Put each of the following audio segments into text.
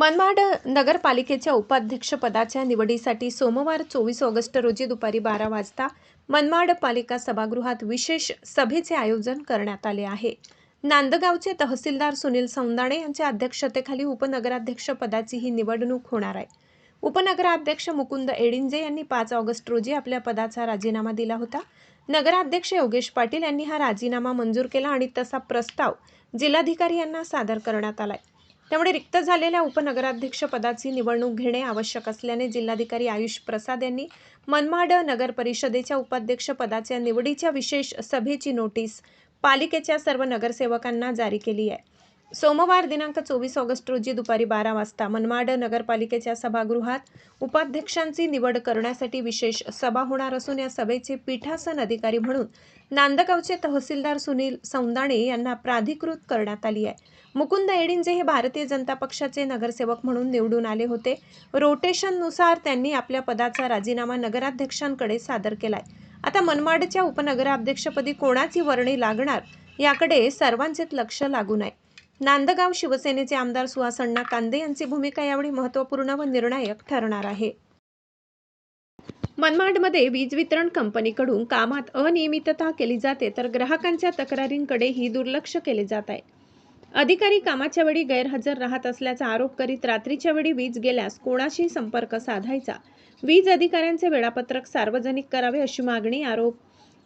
मनमाड नगरपालिकेच्या उपाध्यक्षपदाच्या निवडीसाठी सोमवार 24 ऑगस्ट रोजी दुपारी 12 वाजता मनमाड पालिका सभागृहात विशेष सभेचे आयोजन करण्यात आले आहे. नांदगावचे तहसीलदार सुनील सौंदाणे यांच्या अध्यक्षतेखाली उपनगराध्यक्षपदाची ही निवडणूक होणार आहे. उपनगराध्यक्ष मुकुंद एडिंजे यांनी 5 ऑगस्ट रोजी आपल्या पदाचा राजीनामा दिला होता. नगराध्यक्ष योगेश पाटील यांनी हा राजीनामा मंजूर केला आणि तसा प्रस्ताव जिल्हाधिकारी यांना सादर करण्यात आलाय. त्यामुळे रिक्त झालेल्या उपनगराध्यक्ष पदाची निवडणूक घेणे आवश्यक असल्याने जिल्हाधिकारी आयुष प्रसाद यांनी मनमाड नगर परिषदेच्या उपाध्यक्ष पदाच्या निवडीच्या विशेष सभेची नोटीस पालिकेच्या सर्व नगरसेवकांना जारी केली आहे. सोमवार दिनांक 24 ऑगस्ट रोजी दुपारी 12 वाजता मनमाड नगरपालिकेच्या सभागृहात उपाध्यक्षांची निवड करण्यासाठी विशेष सभा होणार असून या सभेचे पीठासन अधिकारी म्हणून नांदगावचे तहसीलदार सुनील सौंदाणे यांना प्राधिकृत करण्यात आली आहे. मुकुंद एडिंजे हे भारतीय जनता पक्षाचे नगरसेवक म्हणून निवडून आले होते. रोटेशननुसार त्यांनी आपल्या पदाचा राजीनामा नगराध्यक्षांकडे सादर केलाय. आता मनमाडच्या उपनगराध्यक्षपदी कोणाची वर्णी लागणार याकडे सर्वांचेच लक्ष लागून आहे. नांदगाव शिवसेनेचे आमदार सुहास अण्णा कांदे यांची भूमिका यावेळी महत्त्वपूर्ण व निर्णायक ठरणार आहे. मनमाडमध्ये वीज वितरण कंपनीकडून कामात अनियमितता केली जाते तर ग्राहकांच्या तक्रारींकडेही दुर्लक्ष केले जात आहे. अधिकारी कामाच्या वेळी गैरहजर राहत असल्याचा आरोप करीत रात्रीच्या वेळी वीज गेल्यास कोणाशी संपर्क साधायचा, वीज अधिकाऱ्यांचे वेळापत्रक सार्वजनिक करावे अशी मागणी आरोप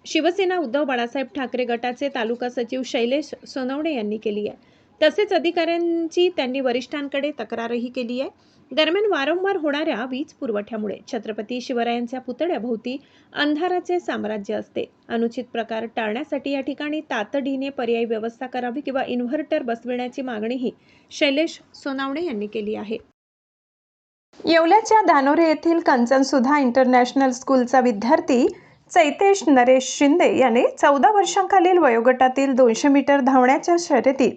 शिवसेना उद्धव बाळासाहेब ठाकरे गटाचे तालुका सचिव शैलेश सोनवणे यांनी केली आहे. तसेच अधिकाऱ्यांची त्यांनी वरिष्ठांकडे तक्रारही केली आहे. दरम्यान वारंवार होणाऱ्या वीज पुरवठ्यामुळे छत्रपती शिवरायांच्या पुतळ्याभोवती अंधाराचे साम्राज्य असते. अनुचित प्रकार टाळण्यासाठी या ठिकाणी तातडीने पर्यायी व्यवस्था करावी किंवा इन्व्हर्टर बसविण्याची मागणीही शैलेश सोनवणे यांनी केली आहे. येवल्याच्या धानोरे येथील कंचनसुधा इंटरनॅशनल स्कूलचा विद्यार्थी चैतेश नरेश शिंदे याने 14 वर्षांखालील वयोगटातील 200 मीटर धावण्याच्या शर्यतीत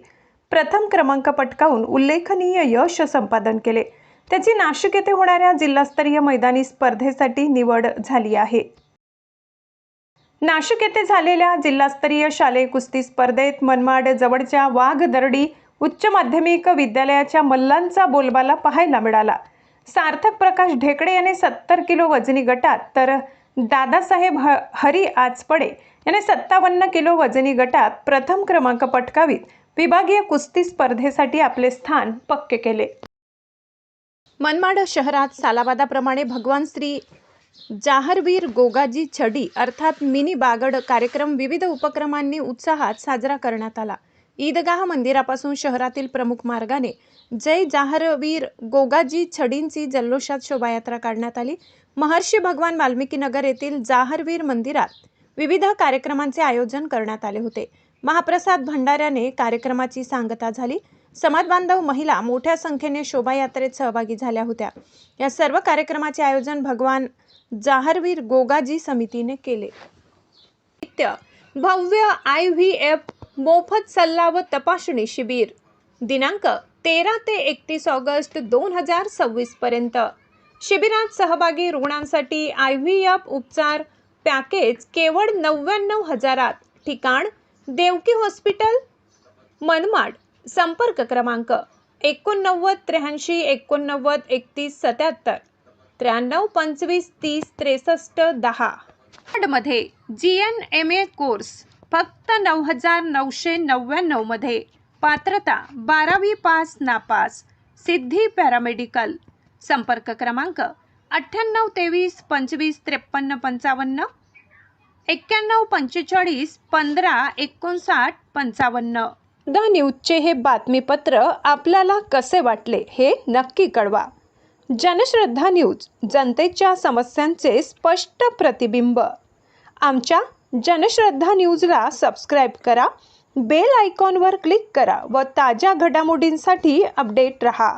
प्रथम क्रमांक पटकावून उल्लेखनीय यश संपादन केले. त्याची नाशिक येथे होणाऱ्या जिल्हास्तरीय मैदानी स्पर्धेसाठी निवड झाली आहे. नाशिक येथे झालेल्या जिल्हास्तरीय शालेय कुस्ती स्पर्धेत मनमाड जवळच्या वाघदरडी उच्च माध्यमिक विद्यालयाच्या मल्लांचा बोलबाला पाहायला मिळाला. सार्थक प्रकाश ढेकळे याने 70 किलो वजनी गटात तर दादासाहेब हरी आचपडे याने 57 किलो वजनी गटात प्रथम क्रमांक पटकावीत विभागीय कुस्ती स्पर्धेसाठी आपले स्थान पक्के केले. मनमाड शहरात सालाबादाप्रमाणे भगवान श्री जाहरवीर गोगाजी छडी अर्थात मिनी बागड कार्यक्रम विविध उपक्रमांनी उत्साहात साजरा करण्यात आला. ईदगाह मंदिरापासून शहरातील प्रमुख मार्गाने जय जाहरवीर गोगाजी छडींची जल्लोषात शोभायात्रा काढण्यात आली. महर्षी भगवान वाल्मिकी नगर येथील जाहरवीर मंदिरात विविध कार्यक्रमांचे आयोजन करण्यात आले होते. महाप्रसाद भंडाऱ्याने कार्यक्रमाची सांगता झाली. समाजबांधव महिला मोठ्या संख्येने शोभायात्रेत सहभागी झाल्या होत्या. या सर्व कार्यक्रमाचे आयोजन भगवान जाहरवीर गोगाजी समितीने केले. भव्य IVF मोफत सल्ला व तपासणी शिबिर दिनांक 13 ते 31 ऑगस्ट 2026 पर्यंत. शिबिरात सहभागी रुग्णांसाठी IVF उपचार पॅकेज केवळ 99,000. ठिकाण देवकी हॉस्पिटल मनमाड. संपर्क क्रमांक 89 83 89 31 77 93 25 30 63 10. मध्ये GNMA कोर्स फक्त 9,999 मध्ये. पात्रता 12वी पास नापास. सिद्धी पॅरामेडिकल. संपर्क क्रमांक 98 23 25 53 55 91 45 15 59 55. द न्यूजचे हे बातमीपत्र आपल्याला कसे वाटले हे नक्की कळवा. जनश्रद्धा न्यूज, जनतेच्या समस्यांचे स्पष्ट प्रतिबिंब. आमच्या जनश्रद्धा न्यूजला सबस्क्राईब करा, बेल आयकॉनवर क्लिक करा व ताज्या घडामोडींसाठी अपडेट रहा.